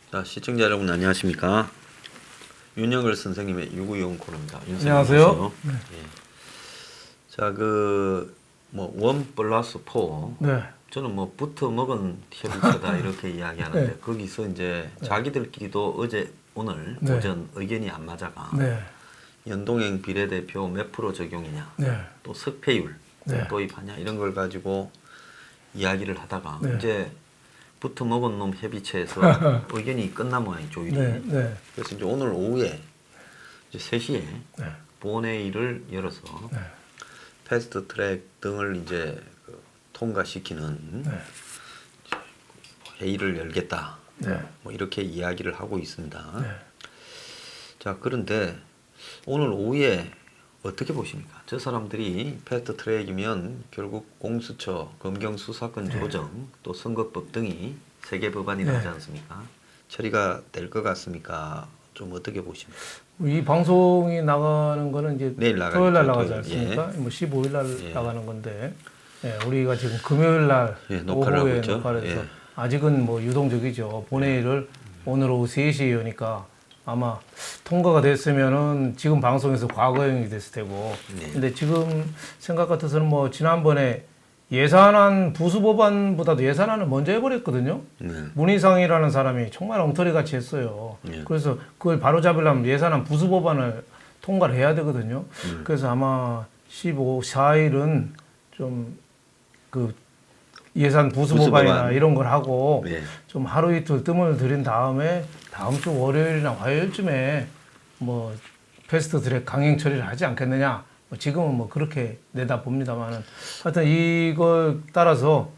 자, 시청자 여러분 안녕하십니까? 윤영걸 선생님의 유구용 코너입니다. 안녕하세요. 네. 자, 원 플러스 포. 네. 저는 붙어 먹은 협의체다 이렇게 이야기하는데 네. 거기서 이제 자기들끼리도 어제 오늘 네. 오전 의견이 안 맞아가 네. 연동형 비례대표 몇 프로 적용이냐, 네. 또 석패율 네. 도입하냐 이런 걸 가지고 이야기를 하다가 네. 이제 붙어 먹은 놈 협의체에서 의견이 끝난 모양이 조율이. 네. 네. 그래서 이제 오늘 오후에 이제 3시에 네. 본회의를 열어서 네. 패스트 트랙 등을 이제 통과시키는 네. 회의를 열겠다. 네. 이렇게 이야기를 하고 있습니다. 네. 자, 그런데 오늘 오후에 어떻게 보십니까? 저 사람들이 패스트 트랙이면 결국 공수처, 검경수사권 조정, 또 선거법 등이 세 개 법안이 네. 나오지 않습니까? 처리가 될 것 같습니까? 좀 어떻게 보십니까? 이 방송이 나가는 거는 이제 내일 나가죠. 토요일 날 나가지 토요일. 않습니까? 예. 15일 날 예. 나가는 건데, 예, 우리가 지금 금요일 날 녹화를 하고 오후에 있죠. 녹화를 해서 예. 아직은 유동적이죠. 본회의를 오늘 오후 3시에 여니까 아마 통과가 됐으면은 지금 방송에서 과거형이 됐을 테고. 네. 근데 지금 생각 같아서는 지난번에 예산안 부수법안보다도 예산안을 먼저 해버렸거든요. 네. 문희상이라는 사람이 정말 엉터리같이 했어요. 네. 그래서 그걸 바로잡으려면 예산안 부수법안을 통과를 해야 되거든요. 그래서 아마 4일은 좀 예산 부수법안이나 부수법안. 이런 걸 하고 네. 좀 하루 이틀 뜸을 들인 다음에 다음 주 월요일이나 화요일쯤에 패스트 트랙 강행 처리를 하지 않겠느냐. 지금은 그렇게 내다 봅니다만은 하여튼 이걸 따라서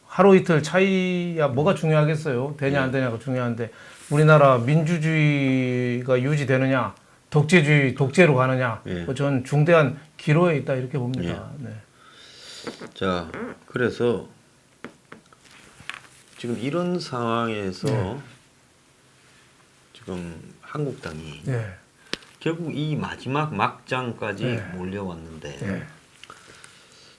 하루 이틀 차이야 뭐가 중요하겠어요. 되냐 안 되냐가 중요한데 우리나라 민주주의가 유지되느냐 독재주의 독재로 가느냐 전 중대한 기로에 있다 이렇게 봅니다. 네. 자, 그래서 지금 이런 상황에서 지금 한국당이 네. 결국 이 마지막 막장까지 네. 몰려왔는데 네.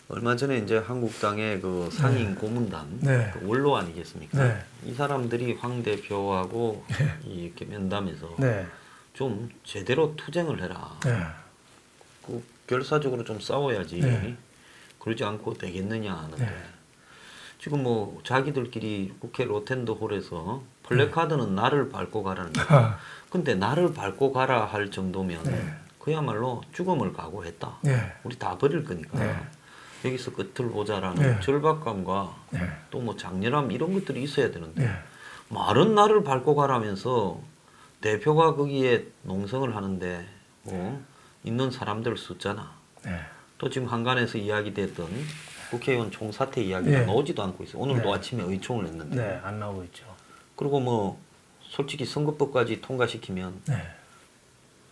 얼마 전에 이제 한국당의 상임 고문단 네. 원로 아니겠습니까? 네. 이 사람들이 황 대표하고 이렇게 면담에서 네. 좀 제대로 투쟁을 해라. 네. 결사적으로 좀 싸워야지. 네. 그러지 않고 되겠느냐 하는데 네. 지금 자기들끼리 국회 로텐더 홀에서 플래카드는 나를 밟고 가라는 거야. 근데 나를 밟고 가라 할 정도면 그야말로 죽음을 각오했다. 네. 우리 다 버릴 거니까 네. 여기서 끝을 보자라는 절박감과 네. 또 장렬함 이런 것들이 있어야 되는데 네. 말은 나를 밟고 가라면서 대표가 거기에 농성을 하는데 있는 사람들 숫자나 네. 또 지금 한간에서 이야기됐던 국회의원 총사퇴 이야기가 네. 나오지도 않고 있어요. 오늘도 네. 아침에 의총을 했는데. 네. 안 나오고 있죠. 그리고 솔직히 선거법까지 통과시키면 네.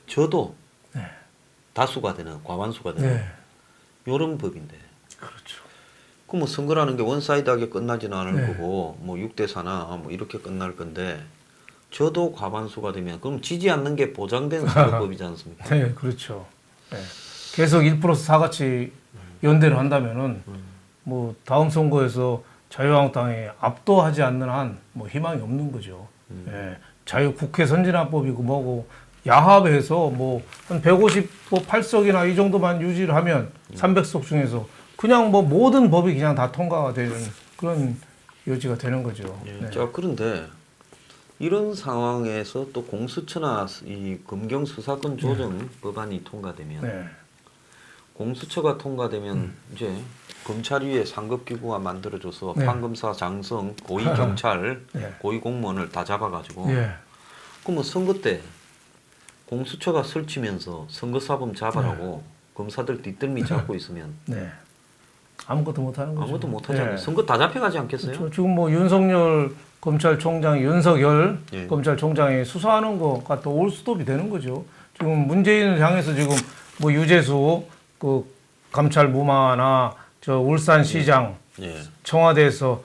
저도 네. 다수가 되는 과반수가 되는 네. 이런 법인데. 그렇죠. 그 선거라는 게 원사이드하게 끝나지는 않을 네. 거고 6대 4나 이렇게 끝날 건데 저도 과반수가 되면 그럼 지지 않는 게 보장된 선거법이지 않습니까? 네, 그렇죠. 네. 계속 1+4 같이 연대를 한다면은 다음 선거에서 자유한국당이 압도하지 않는 한 희망이 없는 거죠. 예. 자유국회 선진화법이고 뭐고 야합에서 한 158석이나 이 정도만 유지를 하면 300석 중에서 그냥 모든 법이 그냥 다 통과가 되는 그런 여지가 되는 거죠. 예. 네. 자, 그런데 이런 상황에서 또 공수처나 이 검경수사권 조정 법안이 통과되면 네. 공수처가 통과되면 이제 검찰 위에 상급기구가 만들어져서 네. 판검사, 장성, 고위경찰, 네. 고위공무원을 다 잡아가지고 예. 그러면 선거 때 공수처가 설치면서 선거사범 잡아라고 검사들 뒷덜미 잡고 있으면 네. 아무것도 못하는 거죠. 아무것도 못하잖아요. 네. 선거 다 잡혀가지 않겠어요? 그렇죠. 지금 윤석열 검찰총장, 윤석열 예. 검찰총장이 수사하는 거가 또 올스톱이 되는 거죠. 지금 문재인을 향해서 지금 유재수 감찰 무마나 저 울산시장 예. 청와대에서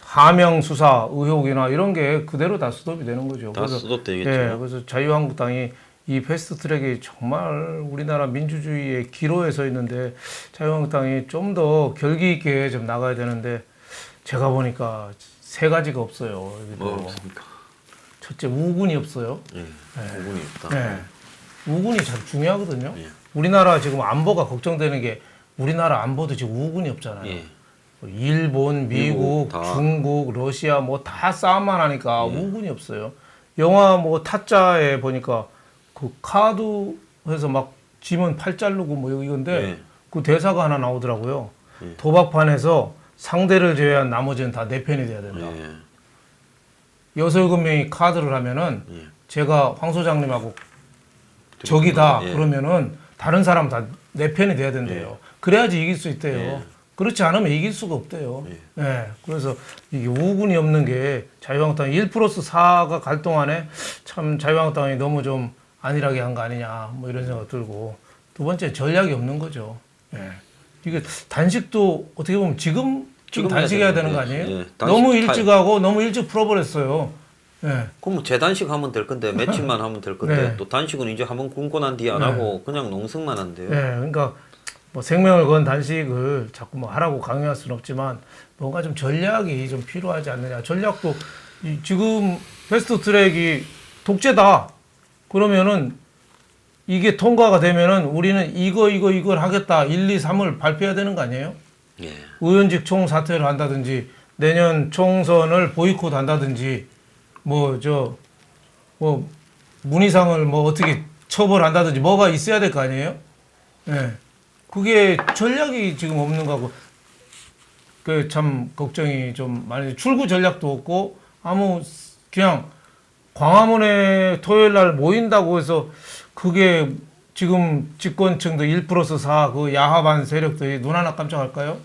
하명 수사 의혹이나 이런 게 그대로 다 수습이 되는 거죠. 다 수습되겠죠. 예, 그래서 자유한국당이 이 패스트트랙이 정말 우리나라 민주주의의 기로에 서 있는데 자유한국당이 좀 더 결기 있게 좀 나가야 되는데 제가 보니까 세 가지가 없어요. 여기도. 뭐 없습니까? 첫째 우군이 없어요. 예. 부분이 없다. 네. 우군이 참 중요하거든요. 예. 우리나라 지금 안보가 걱정되는 게 우리나라 안보도 지금 우군이 없잖아요. 예. 일본, 미국, 다. 중국, 러시아 뭐 다 싸움만 하니까 우군이 없어요. 영화 뭐 타짜에 보니까 그 카드에서 막 지면 팔 자르고 뭐 이건데 예. 그 대사가 하나 나오더라고요. 예. 도박판에서 상대를 제외한 나머지는 다 내 편이 돼야 된다. 예. 여섯 일곱 명이 카드를 하면은 예. 제가 황 소장님하고 적이다 예. 그러면은 다른 사람 다 내 편이 돼야 된대요. 그래야지 이길 수 있대요. 예. 그렇지 않으면 이길 수가 없대요. 예. 예. 그래서 이게 우군이 없는 게 자유한국당 1+4가 갈 동안에 참 자유한국당이 너무 좀 안일하게 한 거 아니냐 뭐 이런 생각 들고 두 번째 전략이 없는 거죠. 예. 이게 단식도 어떻게 보면 지금 지금 단식해야 해야 되는 거 되는데, 아니에요? 예. 단식 너무 타임. 일찍 하고 너무 일찍 풀어버렸어요. 예. 그럼 뭐 재단식 하면 될 건데 며칠만 하면 될 건데 네. 또 단식은 이제 한번 굶고 난 뒤에 안 네. 하고 그냥 농성만 한대요. 예, 그러니까 뭐 생명을 건 단식을 자꾸 뭐 하라고 강요할 수는 없지만 뭔가 좀 전략이 좀 필요하지 않느냐. 전략도 지금 패스트트랙이 독재다. 그러면은 이게 통과가 되면은 우리는 이걸 하겠다. 1, 2, 3을 발표해야 되는 거 아니에요? 예. 의원직 총사퇴를 한다든지 내년 총선을 보이콧한다든지 뭐 문희상을 뭐 어떻게 처벌한다든지 뭐가 있어야 될 거 아니에요? 예. 그게 전략이 지금 없는 거고 그 참 걱정이 좀 많이 출구 전략도 없고 그냥 광화문에 토요일 날 모인다고 해서 그게 지금 집권층도 1+4 그 야합한 세력들이 눈 하나 깜짝할까요?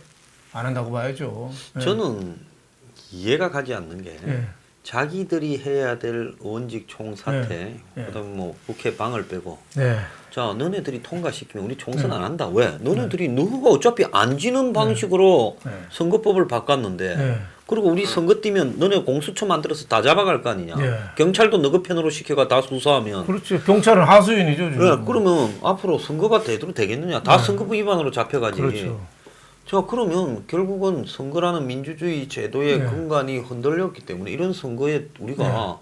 안 한다고 봐야죠. 예. 저는 이해가 가지 않는 게 예. 자기들이 해야 될 의원직 총사퇴, 네. 네. 그다음에 뭐 국회 방을 빼고, 네. 자 너네들이 통과시키면 우리 총선 안 한다. 왜? 너네들이 누구가 어차피 안 지는 방식으로 네. 선거법을 바꿨는데, 네. 그리고 우리 선거 뛰면 너네 공수처 만들어서 다 잡아갈 거 아니냐. 네. 경찰도 너그 편으로 시켜가 다 수사하면. 그렇죠. 경찰은 하수인이죠. 지금. 네, 그러면 앞으로 선거가 제대로 되겠느냐? 다 선거법 위반으로 잡혀가지. 그렇죠. 자, 그러면 결국은 선거라는 민주주의 제도의 네. 근간이 흔들렸기 때문에 이런 선거에 우리가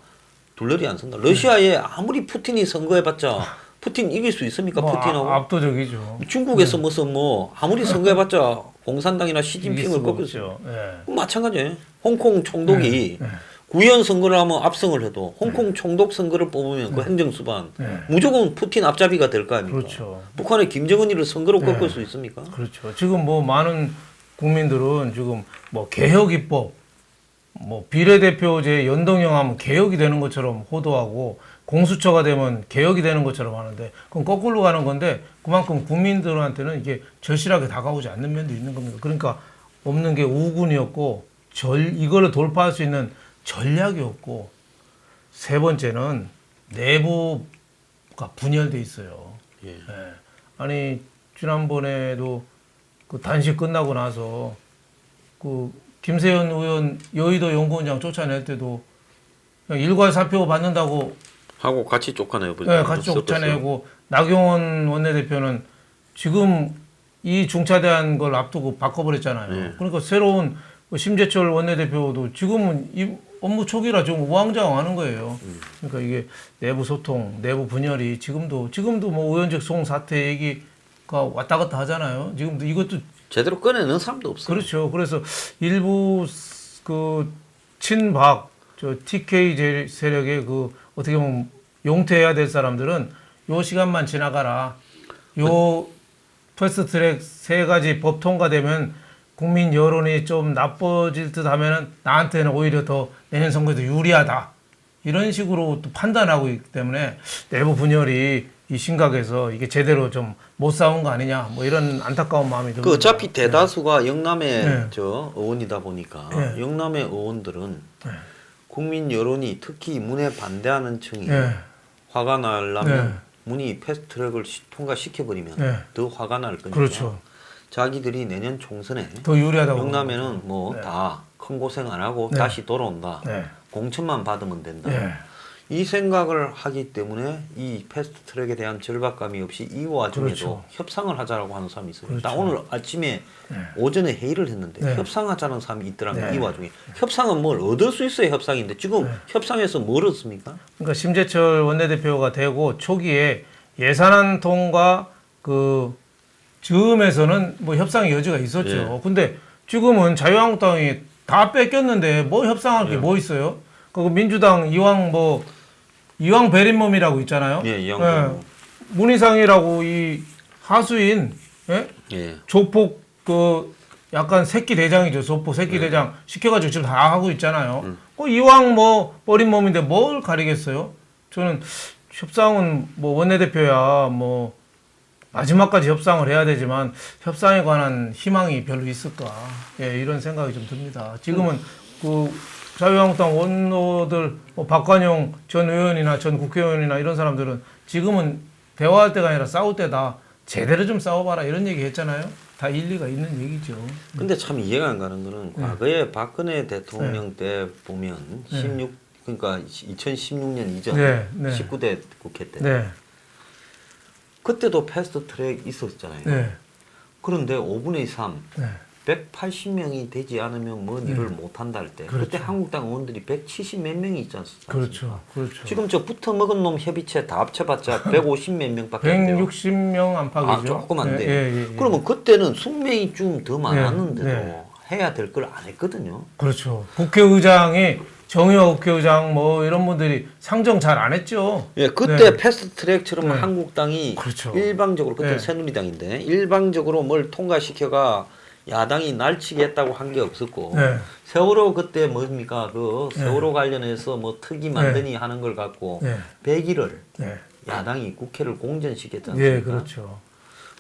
둘러리 안 선다. 러시아에 아무리 푸틴이 선거해봤자 푸틴 이길 수 있습니까? 뭐 푸틴하고. 압도적이죠. 중국에서 무슨 뭐 아무리 선거해봤자 공산당이나 이길 시진핑을 수가 꺾을 수. 없죠. 예. 마찬가지예요. 홍콩 총독이 네. 구현 선거를 하면 압승을 해도 홍콩 총독 선거를 뽑으면 그 행정수반 네. 무조건 푸틴 앞잡이가 될 거 아닙니까? 그렇죠. 북한의 김정은이를 선거로 네. 꺾을 수 있습니까? 그렇죠. 지금 뭐 많은 국민들은 지금 뭐 개혁 입법, 뭐 비례대표제 연동형하면 개혁이 되는 것처럼 호도하고 공수처가 되면 개혁이 되는 것처럼 하는데 그건 거꾸로 가는 건데 그만큼 국민들한테는 이게 절실하게 다가오지 않는 면도 있는 겁니다. 그러니까 없는 게 우군이었고 이거를 돌파할 수 있는 전략이 없고 세 번째는 내부가 분열돼 있어요. 예. 예. 아니 지난번에도 그 단식 끝나고 나서 그 김세현 의원 여의도 연구원장 쫓아낼 때도 그냥 일괄 사표 받는다고 하고 같이 쫓아내요. 네, 같이 쫓아내고 나경원 원내대표는 지금 이 중차대한 걸 앞두고 바꿔버렸잖아요. 네. 그러니까 새로운 심재철 원내대표도 지금은 이 업무 초기라 좀 우왕좌왕하는 거예요. 그러니까 이게 내부 소통, 내부 분열이 지금도 뭐 의원직 송 사태 얘기가 왔다 갔다 하잖아요. 지금도 이것도 제대로 꺼내는 사람도 없어요. 그렇죠. 그래서 일부 그 친박 저 TK 세력의 그 어떻게 보면 용퇴해야 될 사람들은 요 시간만 지나가라. 요 패스트트랙 세 가지 법 통과되면 국민 여론이 좀 나빠질 듯 하면은 나한테는 오히려 더 내년 선거에도 유리하다. 이런 식으로 또 판단하고 있기 때문에 내부 분열이 이 심각해서 이게 제대로 좀 못 싸운 거 아니냐. 뭐 이런 안타까운 마음이 듭니다. 그 어차피 대다수가 영남의 네. 저 의원이다 보니까 네. 영남의 의원들은 네. 국민 여론이 특히 문에 반대하는 층이 네. 화가 나려면 네. 문이 패스트트랙을 통과시켜버리면 네. 더 화가 날 거니까 그렇죠. 자기들이 내년 총선에 더 유리하다고. 영남에는 뭐 네. 다 큰 고생 안 하고 네. 다시 돌아온다. 네. 공천만 받으면 된다. 네. 이 생각을 하기 때문에 이 패스트 트랙에 대한 절박감이 없이 이 와중에도 그렇죠. 협상을 하자라고 하는 사람이 있어요. 그렇죠. 나 오늘 아침에 네. 오전에 회의를 했는데 네. 협상하자는 사람이 있더라고요. 네. 이 와중에. 협상은 뭘 얻을 수 있어요. 협상인데 지금 네. 협상에서 뭘 얻습니까? 그러니까 심재철 원내대표가 되고 초기에 예산안 통과 그 즈음에서는 뭐 협상의 여지가 있었죠. 예. 근데 지금은 자유한국당이 다 뺏겼는데 뭐 협상할 게 뭐 있어요? 그 민주당 이왕 베린몸이라고 있잖아요. 예, 이왕 문희상이라고 이 하수인 예? 예. 조폭 그 약간 새끼 대장이죠. 조폭 새끼 대장 시켜가지고 지금 다 하고 있잖아요. 이왕 뭐 버린 몸인데 뭘 가리겠어요? 저는 협상은 뭐 원내대표야 뭐 마지막까지 협상을 해야 되지만 협상에 관한 희망이 별로 있을까? 예, 이런 생각이 좀 듭니다. 지금은 그 자유한국당 원로들 뭐 박관용 전 의원이나 전 국회의원이나 이런 사람들은 지금은 대화할 때가 아니라 싸울 때다. 제대로 좀 싸워봐라 이런 얘기 했잖아요. 다 일리가 있는 얘기죠. 근데 참 이해가 안 가는 거는 과거에 박근혜 대통령 때 보면 네. 그러니까 2016년 이전 네, 네. 19대 국회 때 네, 그때도 패스트 트랙 있었잖아요. 네, 그런데 5분의 3 네. 180명이 되지 않으면 뭔 일을 못 한다 할 때 그렇죠. 그때 한국당 의원들이 170 몇 명이 있지 않습니까? 그렇죠, 그렇죠. 지금 저 붙어 먹은 놈 협의체 다 합쳐봤자 150 몇 명밖에 안 돼요. 160명 안팎이죠. 아, 조금 안 예, 돼요. 예, 예, 예. 그러면 그때는 숙명이 좀 더 많았는데도 네. 해야 될 걸 안 했거든요. 그렇죠. 국회의장이 정의화 국회의장 뭐 이런 분들이 상정 잘 안 했죠. 예, 그때 네. 패스트 트랙처럼 네. 한국당이 그렇죠. 일방적으로 그때 네. 새누리당인데 일방적으로 뭘 통과시켜가 야당이 날치기 했다고 한 게 없었고 네. 세월호 그때 뭡니까 그 네. 세월호 관련해서 뭐 특위 만드니 하는 걸 갖고 네. 100일을 네. 야당이 국회를 공전시켰지 않습니까? 예, 그렇죠.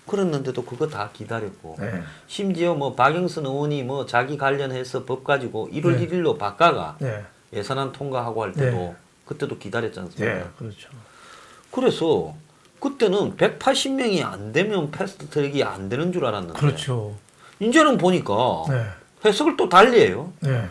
그랬는데도 그거 다 기다렸고 네. 심지어 뭐 박영선 의원이 뭐 자기 관련해서 법 가지고 1월 네. 1일로 바꿔가 네. 예산안 통과하고 할 때도 네. 그때도 기다렸지 않습니까? 네, 그렇죠. 그래서 그때는 180명이 안 되면 패스트 트랙이 안 되는 줄 알았는데 그렇죠. 이제는 보니까 네. 해석을 또 달리해요. 네.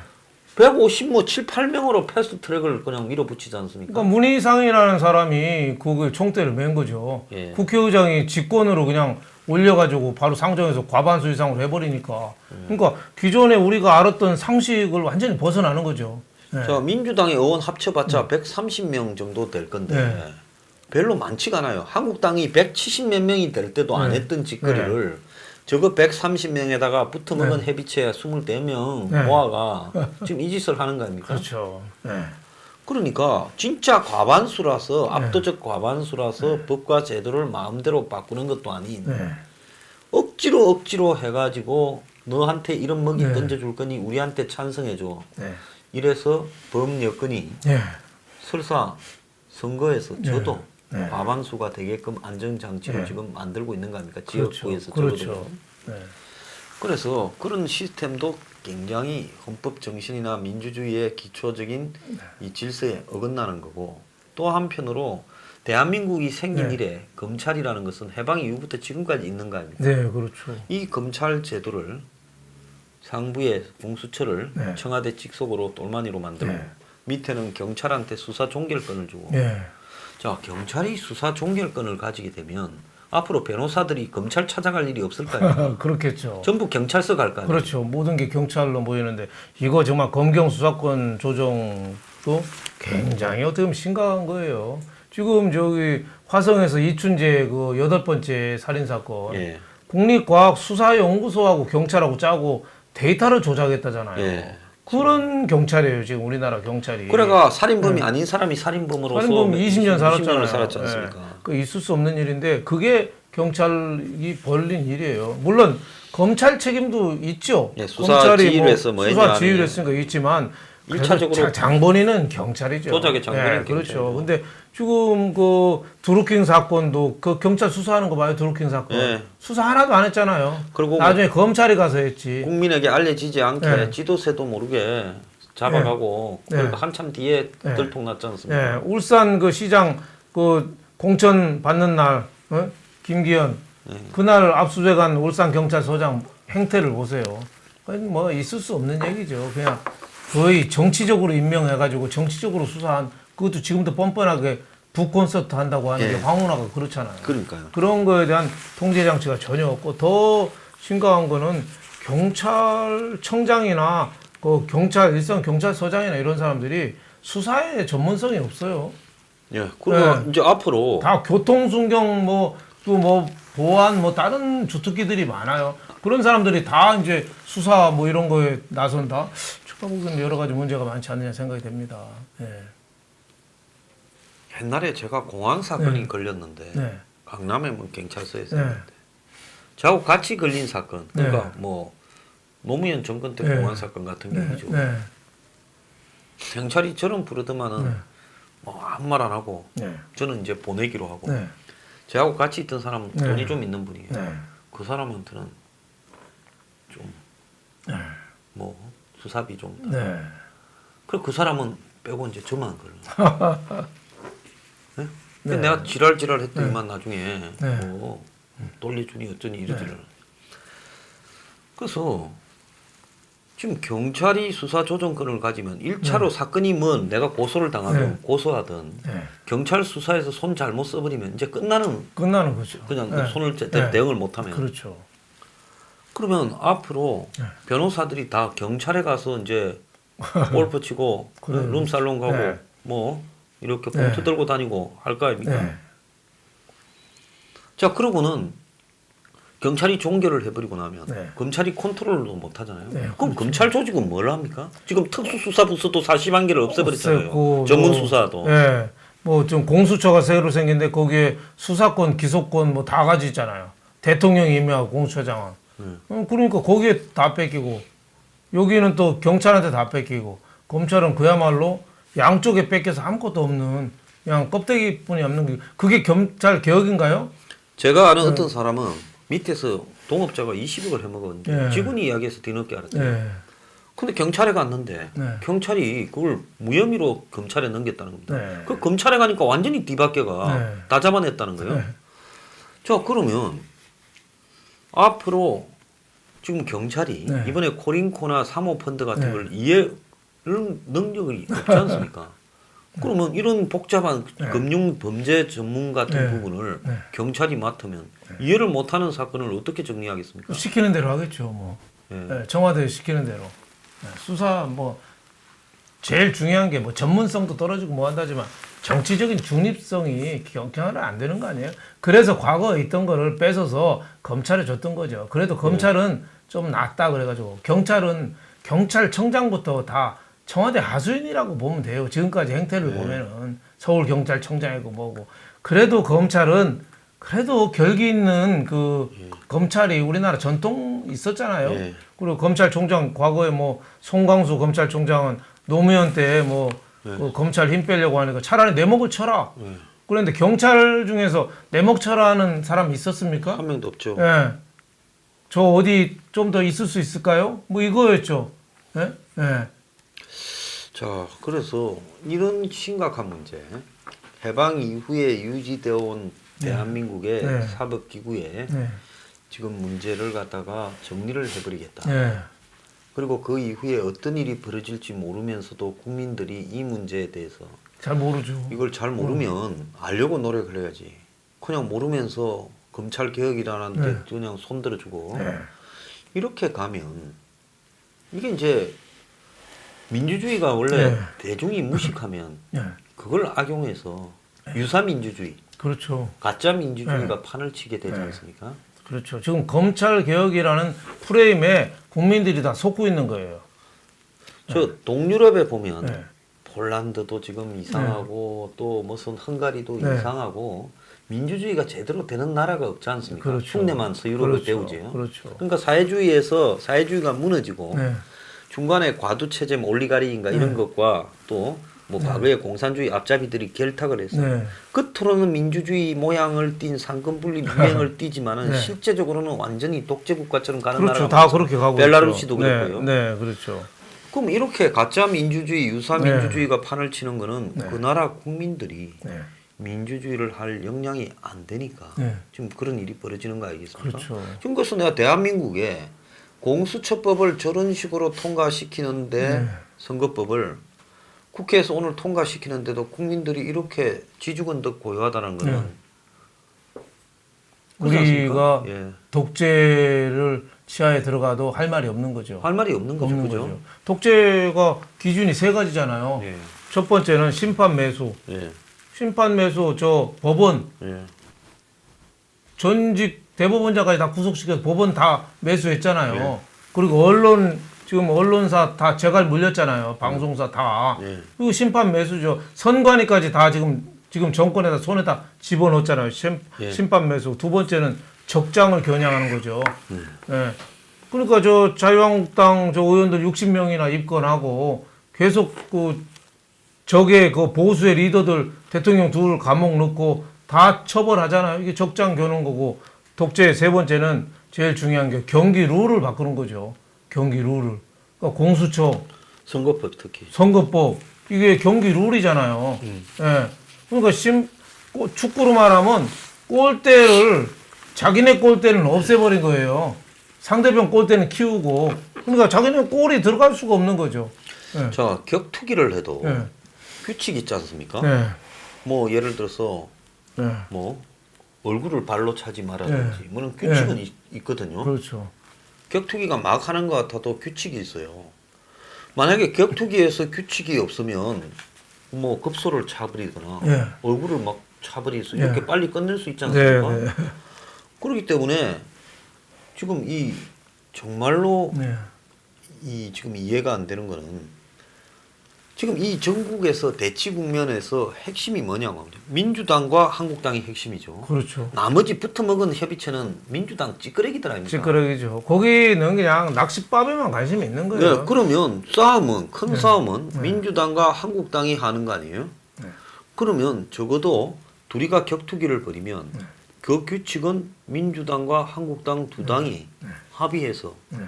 150, 뭐 7, 8명으로 패스트 트랙을 그냥 밀어붙이지 않습니까? 그러니까 문희상이라는 사람이 그 총대를 맨 거죠. 예. 국회의장이 직권으로 그냥 올려가지고 바로 상정해서 과반수 이상으로 해버리니까. 그러니까 기존에 우리가 알았던 상식을 완전히 벗어나는 거죠. 네. 자, 민주당의 의원 합쳐봤자 130명 정도 될 건데 네. 별로 많지가 않아요. 한국당이 170 몇 명이 될 때도 안 네. 했던 짓거리를 저거 130명에다가 붙어먹은 네. 회비체 24명 네. 모아가 지금 이 짓을 하는 거 아닙니까? 그렇죠. 네. 그러니까 진짜 과반수라서 압도적 과반수라서 법과 제도를 마음대로 바꾸는 것도 아닌 네. 억지로 해가지고 너한테 이런 먹이 네. 던져줄 거니 우리한테 찬성해줘. 네. 이래서 법 여건이 네. 설사 선거에서 네. 저도 네. 과반수가 되게끔 안정장치를 네. 지금 만들고 있는 거 아닙니까? 그렇죠. 지역구에서 그렇죠. 적어도. 네. 그래서 그런 시스템도 굉장히 헌법 정신이나 민주주의의 기초적인 이 질서에 어긋나는 거고 또 한편으로 대한민국이 생긴 네. 이래 검찰이라는 것은 해방 이후부터 지금까지 있는 거 아닙니까? 네, 그렇죠. 이 검찰 제도를 상부에 공수처를 네. 청와대 직속으로 똘마니로 만들고 네. 밑에는 경찰한테 수사 종결권을 주고 네. 자 경찰이 수사 종결권을 가지게 되면 앞으로 변호사들이 검찰 찾아갈 일이 없을 거 아닙니까? 그렇겠죠. 전부 경찰서 갈 거 아닙니까? 그렇죠. 모든 게 경찰로 모이는데 이거 정말 검경 수사권 조정도 굉장히 어떻게 보면 심각한 거예요. 지금 저기 화성에서 이춘재 그 8번째 살인 사건 예. 국립과학수사연구소하고 경찰하고 짜고 데이터를 조작했다잖아요. 예. 그런 경찰이에요 지금 우리나라 경찰이. 그래가 살인범이 아닌 사람이 살인범으로서 살인범 20년 살았잖아요. 20년을 살았지 않습니까? 예. 그 있을 수 없는 일인데 그게 경찰이 벌린 일이에요. 물론 검찰 책임도 있죠. 예, 수사 지휘를 해서 뭐 수사 했냐, 지휘를 아니냐. 했으니까 있지만 일차적으로 장본인은 경찰이죠. 조작의 장본인은 예, 그렇죠. 경찰이고. 근데 지금 그 드루킹 사건도 그 경찰 수사하는 거 봐요. 드루킹 사건 예. 수사 하나도 안 했잖아요. 그리고 나중에 검찰이 가서 했지. 국민에게 알려지지 않게 예. 지도세도 모르게 잡아가고 예. 그러니까 한참 뒤에 예. 들통났지 않습니까? 예, 울산 그 시장 그 공천 받는 날 김기현 그날 압수수색한 울산 경찰서장 행태를 보세요. 그건 뭐 있을 수 없는 얘기죠. 그냥 거의 정치적으로 임명해가지고 정치적으로 수사한 그것도 지금도 뻔뻔하게 북콘서트 한다고 하는 게 황운하가 그렇잖아요. 그러니까요. 그런 거에 대한 통제 장치가 전혀 없고 더 심각한 거는 경찰청장이나 그 일선 경찰서장이나 이런 사람들이 수사에 전문성이 없어요. 예. 그리고 이제 앞으로 다 교통순경 또 보안 다른 주특기들이 많아요. 그런 사람들이 다 이제 수사 이런 거에 나선다. 제가 보기에는 여러 가지 문제가 많지 않느냐 생각이 됩니다. 예. 옛날에 제가 공항 사건이 걸렸는데 네. 강남의 경찰서에서 네. 했는데 저하고 같이 걸린 사건 그러니까 노무현 정권 때 공항 사건 같은 경우죠. 네. 경찰이 저는 부르더만은 아무 말 안 하고 저는 이제 보내기로 하고 네. 저하고 같이 있던 사람은 네. 돈이 좀 있는 분이에요. 네. 그 사람한테는 좀 수사비 좀 네. 그리고 그 사람은 빼고 이제 저만 걸려. 네? 근데 네. 내가 지랄 했더니만 나중에 네. 돌려주니 어쩌니 이러지를. 그래서 지금 경찰이 수사 조정권을 가지면 1차로 사건이 내가 고소를 당하든 고소하든 경찰 수사에서 손 잘못 써버리면 이제 끝나는 거죠. 그냥 그 손을 제대로 대응을 못하면. 그렇죠. 그러면 앞으로 변호사들이 다 경찰에 가서 이제 골프 치고 룸살롱 가고 이렇게 봉투 들고 다니고 할 거 아닙니까? 자 그러고는 경찰이 종결을 해버리고 나면 검찰이 컨트롤도 못 하잖아요. 그럼 그렇죠. 검찰 조직은 뭘 합니까? 지금 특수수사부서도 사실 관계를 없애버렸잖아요. 없앴고, 전문 수사도. 좀 공수처가 새로 생긴데 거기에 수사권, 기소권 다 가지잖아요. 대통령이 임명하고 공수처장은. 그러니까 거기에 다 뺏기고 여기는 또 경찰한테 다 뺏기고 검찰은 그야말로 양쪽에 뺏겨서 아무것도 없는 그냥 껍데기뿐이 없는 게 그게 경찰 개혁인가요? 제가 아는 어떤 사람은 밑에서 동업자가 20억을 해먹었는데 직원이 이야기해서 뒤늦게 알았대요. 근데 경찰에 갔는데 경찰이 그걸 무혐의로 검찰에 넘겼다는 겁니다. 그 검찰에 가니까 완전히 뒤바뀌어가 다 잡아냈다는 거예요. 자 그러면 앞으로 지금 경찰이 이번에 코링코나 사모펀드 같은 걸 이해할 능력이 없지 않습니까? 그러면 이런 복잡한 금융 범죄 전문 같은 부분을 경찰이 맡으면 이해를 못하는 사건을 어떻게 정리하겠습니까? 시키는 대로 하겠죠. 청와대 시키는 대로. 수사 제일 중요한 게 전문성도 떨어지고 한다지만 정치적인 중립성이 경찰은 안 되는 거 아니에요? 그래서 과거에 있던 거를 뺏어서 검찰에 줬던 거죠. 그래도 검찰은 좀 낫다 그래가지고 경찰청장부터 다 청와대 하수인이라고 보면 돼요. 지금까지 행태를 보면은 서울경찰청장이고 뭐고. 그래도 검찰은 그래도 결기 있는 검찰이 우리나라 전통 있었잖아요. 그리고 검찰총장 과거에 송광수 검찰총장은 노무현 때 그 검찰 힘 빼려고 하니까 차라리 내 목을 쳐라. 그런데 경찰 중에서 내 목 쳐라 하는 사람 있었습니까? 한 명도 없죠. 저 어디 좀 더 있을 수 있을까요? 이거였죠. 자, 그래서 이런 심각한 문제, 해방 이후에 유지되어 온 대한민국의 사법기구에 지금 문제를 갖다가 정리를 해버리겠다. 그리고 그 이후에 어떤 일이 벌어질지 모르면서도 국민들이 이 문제에 대해서 잘 모르죠. 이걸 잘 모르면 알려고 노력을 해야지. 그냥 모르면서 검찰 개혁이라는 데 그냥 손들어주고 이렇게 가면 이게 이제 민주주의가 원래 대중이 무식하면 그걸 악용해서 유사민주주의, 그렇죠. 가짜 민주주의가 판을 치게 되지 않습니까? 그렇죠. 지금 검찰 개혁이라는 프레임에 국민들이 다 속고 있는 거예요. 저 동유럽에 보면 폴란드도 지금 이상하고 또 무슨 헝가리도 이상하고 민주주의가 제대로 되는 나라가 없지 않습니까? 그렇죠. 흉내만 서유럽을 배우지요. 그렇죠. 그러니까 사회주의가 무너지고 중간에 과두체제 올리가리인가 이런 것과 또 과거에 공산주의 앞잡이들이 결탁을 해서 겉으로는 민주주의 모양을 띈 상권분립 유행을 띠지만은 실제적으로는 완전히 독재국가처럼 가는 나라가 다 그렇게 가고 벨라루시도 있죠. 그렇고요. 그렇죠. 그럼 이렇게 가짜 민주주의, 유사 민주주의가 판을 치는 거는 그 나라 국민들이 민주주의를 할 역량이 안 되니까 네. 지금 그런 일이 벌어지는 거 아니겠습니까? 그렇죠. 지금 그래서 내가 대한민국에 공수처법을 저런 식으로 통과시키는데 네. 선거법을 국회에서 오늘 통과시키는데도 국민들이 이렇게 지주건덕 고요하다는 거는 네. 그렇지 않습니까? 우리가 예. 독재를 치하에 들어가도 할 말이 없는 거죠. 할 말이 없는 거죠. 없는 그죠? 거죠. 독재가 기준이 세 가지잖아요. 예. 첫 번째는 심판 매수. 예. 심판 매수 저 법원 예. 전직 대법원장까지 다 구속시켜서 법원 다 매수했잖아요. 예. 그리고 언론 지금 언론사 다 재갈 물렸잖아요. 방송사 다. 예. 그리고 심판 매수죠. 선관위까지 다 지금 정권에다 손에다 집어넣었잖아요. 예. 심판 매수. 두 번째는 적장을 겨냥하는 거죠. 예. 그러니까 저 자유한국당 저 의원들 60명이나 입건하고 계속 그 적의 그 보수의 리더들 대통령 둘 감옥 넣고 다 처벌하잖아요. 이게 적장 겨누는 거고 독재 세 번째는 제일 중요한 게 경기 룰을 바꾸는 거죠. 경기 룰을. 그러니까 공수처, 선거법 특히. 선거법 이게 경기 룰이잖아요. 예. 그러니까 축구로 말하면 골대를 자기네 골대는 없애버린 거예요. 상대편 골대는 키우고 그러니까 자기네 골이 들어갈 수가 없는 거죠. 예. 자, 격투기를 해도 예. 규칙이 있지 않습니까? 예. 뭐 예를 들어서 예. 뭐 얼굴을 발로 차지 말아야지. 뭐는 규칙은 있거든요. 그렇죠. 격투기가 막 하는 것 같아도 규칙이 있어요. 만약에 격투기에서 규칙이 없으면 뭐 급소를 차버리거나 예. 얼굴을 막 차버릴 수 예. 이렇게 빨리 끝낼 수 있지 네, 않습니까? 네. 그렇기 때문에 지금 이 정말로 네. 이 지금 이해가 안 되는 거는 지금 이 전국에서 대치 국면에서 핵심이 뭐냐고 하면 민주당과 한국당이 핵심이죠. 그렇죠. 나머지 붙어먹은 협의체는 민주당 찌끄레기들 아닙니까? 찌끄러기죠. 거기는 그냥 낚싯밥에만 관심이 있는 거예요. 네, 그러면 싸움은 큰 네. 싸움은 네. 민주당과 한국당이 하는 거 아니에요? 네. 그러면 적어도 둘이가 격투기를 벌이면 네. 그 규칙은 민주당과 한국당 두 당이 합의해서 네.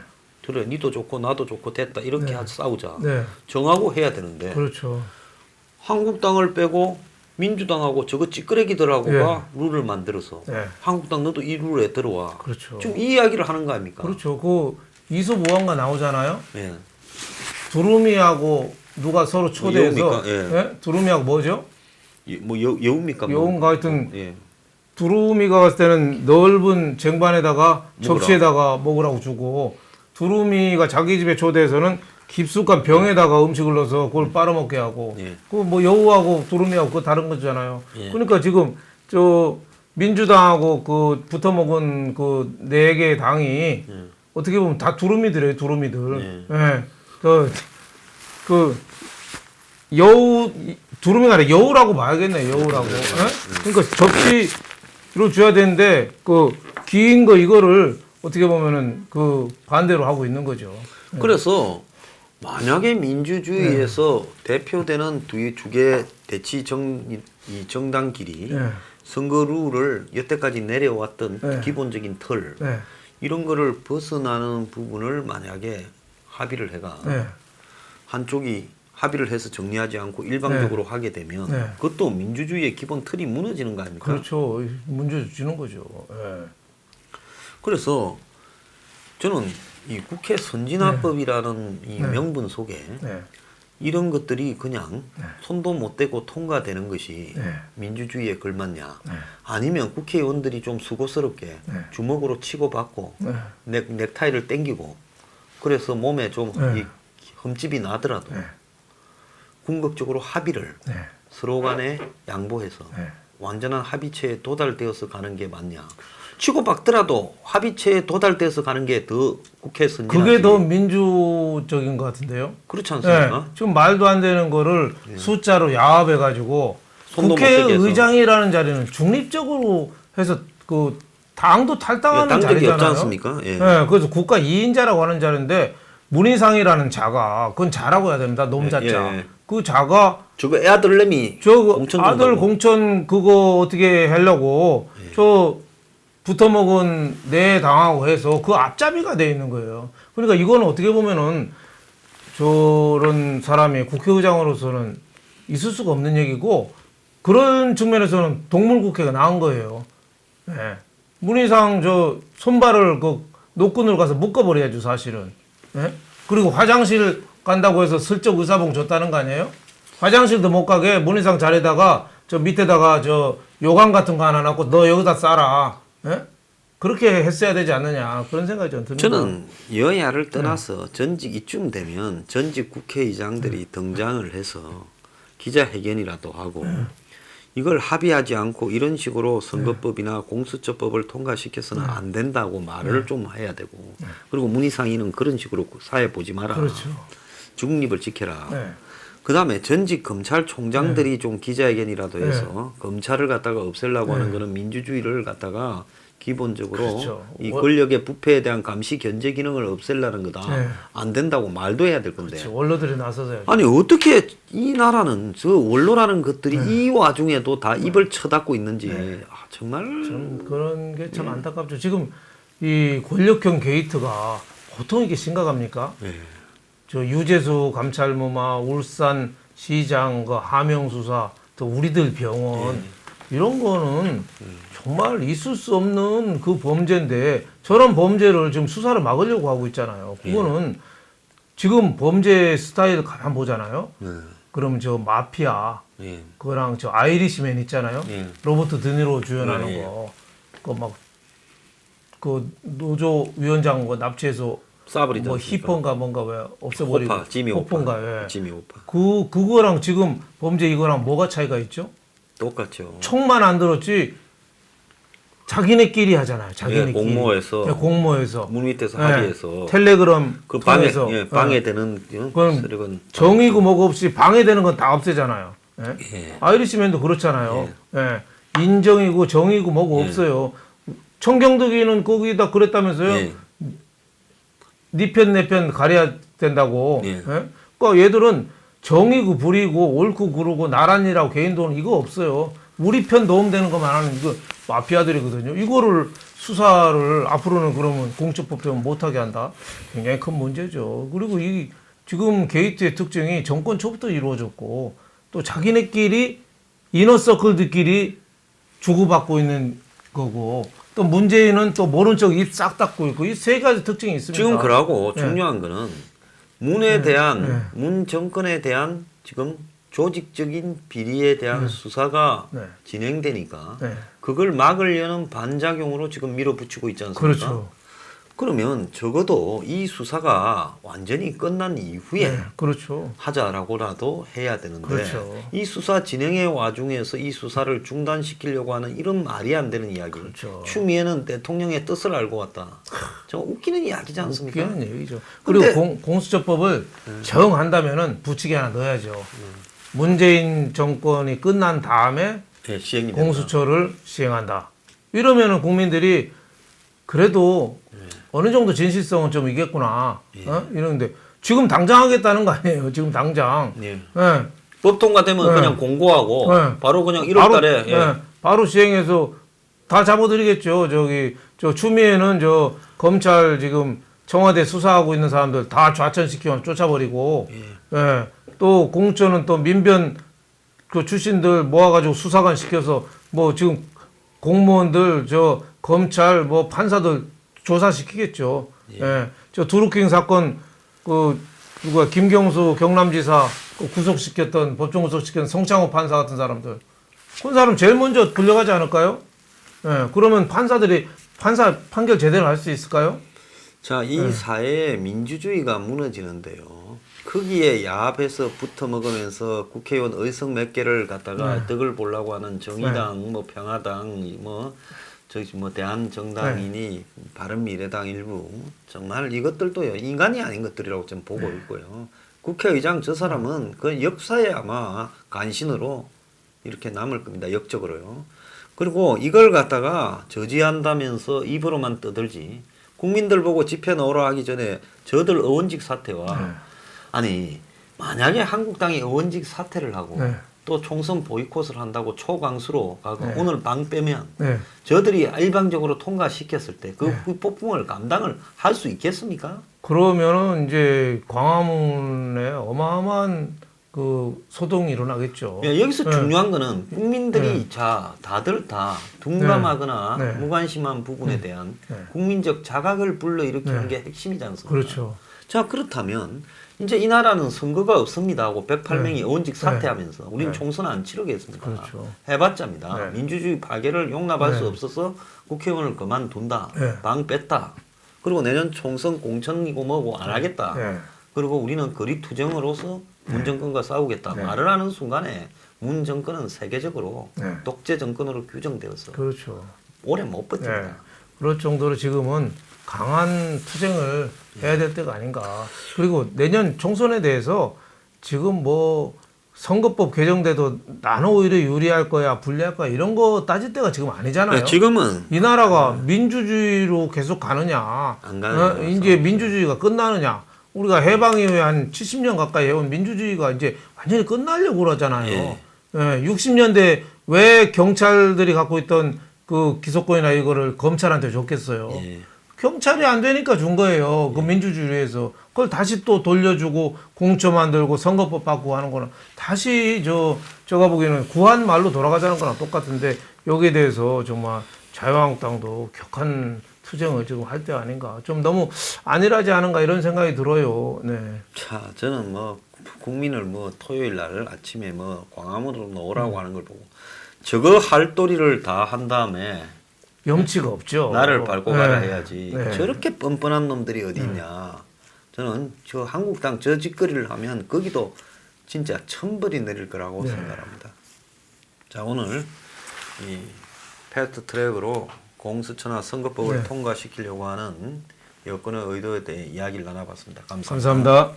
그래 니도 좋고 나도 좋고 됐다 이렇게 네. 싸우자 네. 정하고 해야 되는데 그렇죠. 한국당을 빼고 민주당하고 저거 찌끄레기들하고가 룰을 만들어서 네. 한국당 너도 이 룰에 들어와. 그렇죠. 지금 이 이야기를 하는 거 아닙니까? 그렇죠. 그 이솝오한가 나오잖아요. 예. 두루미하고 누가 서로 초대해서 여우입니까? 예. 예? 두루미하고 뭐죠? 뭐 여우입니까? 뭐. 여우인가 하여튼 예. 두루미가 갔을 때는 넓은 쟁반에다가 먹으라. 접시에다가 먹으라고 주고 두루미가 자기 집에 초대해서는 깊숙한 병에다가 음식을 넣어서 그걸 빨아먹게 하고 예. 그 뭐 여우하고 두루미하고 그거 다른 거잖아요. 예. 그러니까 지금 저 민주당하고 그 붙어먹은 그 네 개 당이 예. 어떻게 보면 다 두루미들이에요, 두루미들. 예. 예. 그 여우 두루미가 아니라 여우라고 봐야겠네, 여우라고. 예? 그러니까 접시로 줘야 되는데 그 긴 거 이거를 어떻게 보면은 그 반대로 하고 있는 거죠. 그래서 만약에 민주주의에서 대표되는 두개 대치 이 정당끼리 예. 선거 룰을 여태까지 내려왔던 네. 기본적인 틀 네. 이런 거를 벗어나는 부분을 만약에 합의를 해가 네. 한쪽이 합의를 해서 정리하지 않고 일방적으로 하게 되면 네. 그것도 민주주의의 기본 틀이 무너지는 거 아닙니까? 그렇죠. 문제 주는 거죠. 예. 그래서 저는 이 국회 선진화법이라는 이 네. 명분 속에 네. 이런 것들이 그냥 손도 못 대고 통과되는 것이 네. 민주주의에 걸맞냐 네. 아니면 국회의원들이 좀 수고스럽게 네. 주먹으로 치고 받고 네. 넥타이를 당기고 그래서 몸에 좀 네. 이 흠집이 나더라도 네. 궁극적으로 합의를 네. 서로 간에 양보해서 네. 완전한 합의체에 도달되어서 가는 게 맞냐 치고 받더라도 합의체에 도달돼서 가는 게 더 국회 선진화지. 그게 더 민주적인 것 같은데요. 그렇지 네. 않습니까? 지금 말도 안 되는 거를 숫자로 야합해 가지고 손도 못 대게 해서. 국회의장이라는 자리는 중립적으로 해서 그 당도 탈당하는 당적이 없지 자리잖아요. 않습니까? 예. 네, 그래서 국가 2인자라고 하는 자리인데 문희상이라는 자가 그건 자라고 해야 됩니다. 놈자자. 예, 예. 그 자가 저거 애아들내미 저 공천 아들 준다고. 공천 그거 어떻게 하려고 예. 저 붙어먹은 내 당하고 해서 그 앞잡이가 돼 있는 거예요. 그러니까 이거는 어떻게 보면은 저런 사람이 국회의장으로서는 있을 수가 없는 얘기고 그런 측면에서는 동물국회가 나은 거예요. 예. 문희상 저 손발을 그 노끈으로 가서 묶어버려야죠, 사실은. 예? 그리고 화장실 간다고 해서 슬쩍 의사봉 줬다는 거 아니에요? 화장실도 못 가게 문희상 자리에다가 저 밑에다가 저 요강 같은 거 하나 놔고 너 여기다 싸라. 예? 그렇게 했어야 되지 않느냐 그런 생각이 좀 듭니다. 저는 여야를 떠나서 전직 이쯤 되면 전직 국회의장들이 등장을 해서 기자회견이라도 하고 이걸 합의하지 않고 이런 식으로 선거법이나 공수처법을 통과시켜서는 안 된다고 말을 좀 해야 되고 그리고 문희상이는 그런 식으로 사회 보지 마라. 그렇죠. 중립을 지켜라. 네. 그다음에 전직 검찰총장들이 좀 기자회견이라도 해서 검찰을 갖다가 없애려고 하는 거는 민주주의를 갖다가 기본적으로 그렇죠. 이 권력의 부패에 대한 감시 견제 기능을 없애려는 거다. 네. 안 된다고 말도 해야 될 건데. 그렇죠. 원로들이 나서서요. 아니 어떻게 이 나라는 저 원로라는 것들이 이 와중에도 다 입을 쳐닫고 있는지 아, 정말 좀 그런 게 참 안타깝죠. 지금 이 권력형 게이트가 보통 이게 심각합니까? 예. 저 유재수 감찰무마, 울산 시장, 그 하명 수사, 또 우리들 병원 이런 거는 정말 있을 수 없는 그 범죄인데 저런 범죄를 지금 수사를 막으려고 하고 있잖아요. 그거는 지금 범죄 스타일 가만 보잖아요. 그러면 저 마피아 예. 그거랑 저 아이리시맨 있잖아요. 로버트 드니로 주연하는 예. 거. 그 막 그 노조 위원장 거 납치해서 싸버리지 뭐 않습니까? 히퍼인가 뭔가 왜 없애버리고 호파, 지미 호퍼인가 호파. 예. 지미 호파. 그거랑 지금 범죄 이거랑 뭐가 차이가 있죠? 똑같죠. 총만 안 들었지 자기네끼리 하잖아요. 자기네끼리. 공모해서. 네, 공모해서 물 밑에서 예. 합의해서 텔레그램 그 방해 통해서 방해되는 그건 세력은 정의고 뭐고 없이 방해되는 건 다 없애잖아요. 예? 예. 아이리시맨도 그렇잖아요. 예. 인정이고 정의고 뭐고 없어요. 청경덕이는 거기다 그랬다면서요. 예. 네 편 내 편 가려야 된다고. 예. 예? 그러니까 얘들은 정의고 불이고 옳고 그르고 나란이라고 개인 돈 이거 없어요. 우리 편 도움되는 것만 하는 이거 마피아들이거든요. 이거를 수사를 앞으로는 그러면 공처법 때문에 못하게 한다. 굉장히 큰 문제죠. 그리고 이 지금 게이트의 특징이 정권 초부터 이루어졌고 또 자기네끼리 이너서클들끼리 주고받고 있는 거고 또 문재인은 또 모른 척 입 싹 닫고 있고 이 세 가지 특징이 있습니다. 지금 그러고 중요한 거는 문에 대한 네. 문 정권에 대한 지금 조직적인 비리에 대한 수사가 네. 진행되니까 네. 그걸 막으려는 반작용으로 지금 밀어붙이고 있지 않습니까? 그렇죠. 그러면 적어도 이 수사가 완전히 끝난 이후에 네. 그렇죠. 하자라고라도 해야 되는데 그렇죠. 이 수사 진행의 와중에서 이 수사를 중단시키려고 하는 이런 말이 안 되는 이야기. 그렇죠. 추미애는 대통령의 뜻을 알고 왔다. 정말 웃기는 이야기지 않습니까? 웃기는 얘기죠. 근데- 그리고 공수처법을 정한다면은 부칙이 하나 넣어야죠. 문재인 정권이 끝난 다음에 네, 시행이 된다. 공수처를 시행한다. 이러면은 국민들이 그래도 어느 정도 진실성은 좀 있겠구나. 어? 이러는데 지금 당장 하겠다는 거 아니에요. 지금 당장. 예. 예. 법 통과되면 네. 그냥 공고하고 네. 바로 그냥 1월 바로, 달에 예. 예, 바로 시행해서 다 잡아드리겠죠. 저 추미애는 저 검찰 지금 청와대 수사하고 있는 사람들 다 좌천시키고 쫓아버리고, 예. 또 공처는 또 민변 그 출신들 모아가지고 수사관 시켜서 뭐 지금 공무원들 저 검찰 뭐 판사들 조사시키겠죠. 예. 저 드루킹 사건 그 누가 김경수 경남지사 그 구속시켰던 법정 구속시켰던 성창호 판사 같은 사람들 그 사람 제일 먼저 불려가지 않을까요? 예. 그러면 판사들이 판사 판결 제대로 할 수 있을까요? 자, 이 사회의 민주주의가 무너지는데요. 거기에 야합해서 붙어 먹으면서 국회의원 의석 몇 개를 갖다가 덕을 보려고 하는 정의당, 뭐 평화당, 뭐 저기 뭐 대한정당이니 바른미래당 일부 정말 이것들도요 인간이 아닌 것들이라고 좀 보고 있고요. 국회의장 저 사람은 그 역사에 아마 간신으로 이렇게 남을 겁니다. 역적으로요. 그리고 이걸 갖다가 저지한다면서 입으로만 떠들지 국민들 보고 집회 넣으러 하기 전에 저들 의원직 사퇴와 아니 만약에 한국당이 의원직 사퇴를 하고 또 총선 보이콧을 한다고 초강수로 가고 오늘 방 빼면 저들이 일방적으로 통과시켰을 때 그 폭풍을 감당을 할 수 있겠습니까? 그러면은 이제 광화문에 어마어마한 그 그 소동이 일어나겠죠. 예, 여기서 네. 중요한 거는 국민들이 자 다들 다 둔감하거나 네. 무관심한 부분에 대한 네. 국민적 자각을 불러일으키는 네. 게 핵심이지 않습니까? 그렇죠. 자 그렇다면 이제 이 나라는 선거가 없습니다 하고 108명이 네. 의원직 사퇴하면서 우리는 네. 총선 안 치르겠습니다. 그렇죠. 해봤자입니다. 네. 민주주의 파괴를 용납할 네. 수 없어서 국회의원을 그만둔다. 네. 방 뺐다. 그리고 내년 총선 공천이고 뭐고 안 하겠다. 네. 그리고 우리는 거리투쟁으로서 문 정권과 싸우겠다. 네. 말을 하는 순간에 문 정권은 세계적으로 네. 독재 정권으로 규정되어서 그렇죠. 오래 못 버팁니다. 네. 그럴 정도로 지금은 강한 투쟁을 해야 될 때가 아닌가. 그리고 내년 총선에 대해서 지금 뭐 선거법 개정돼도 나는 오히려 유리할 거야, 불리할 거야 이런 거 따질 때가 지금 아니잖아요. 네, 지금은 이 나라가 민주주의로 계속 가느냐, 안 가느냐, 이제 민주주의가 끝나느냐. 우리가 해방 이후에 한 70년 가까이 해온 민주주의가 이제 완전히 끝나려고 그러잖아요. 예. 60년대 왜 경찰들이 갖고 있던 그 기소권이나 이거를 검찰한테 줬겠어요. 예. 경찰이 안 되니까 준 거예요. 그 민주주의에서. 그걸 다시 또 돌려주고 공처 만들고 선거법 바꾸고 하는 거는 다시 제가 보기에는 구한 말로 돌아가자는 거랑 똑같은데 여기에 대해서 정말 자유한국당도 격한 투쟁을 지금 할 때 아닌가. 좀 너무 안일하지 않은가 이런 생각이 들어요. 네. 자, 저는 뭐 국민을 뭐 토요일 날 아침에 뭐 광화문으로 나오라고 하는 걸 보고 저거 할 도리를 다 한 다음에 염치가 없죠. 나를 밟고 가라 네. 해야지. 네. 저렇게 뻔뻔한 놈들이 어디 있냐. 저는 저 한국당 저 짓거리를 하면 거기도 진짜 천벌이 내릴 거라고 네. 생각합니다. 자, 오늘 이 패스트 트랙으로 공수처나 선거법을 네. 통과시키려고 하는 여권의 의도에 대해 이야기를 나눠봤습니다. 감사합니다. 감사합니다.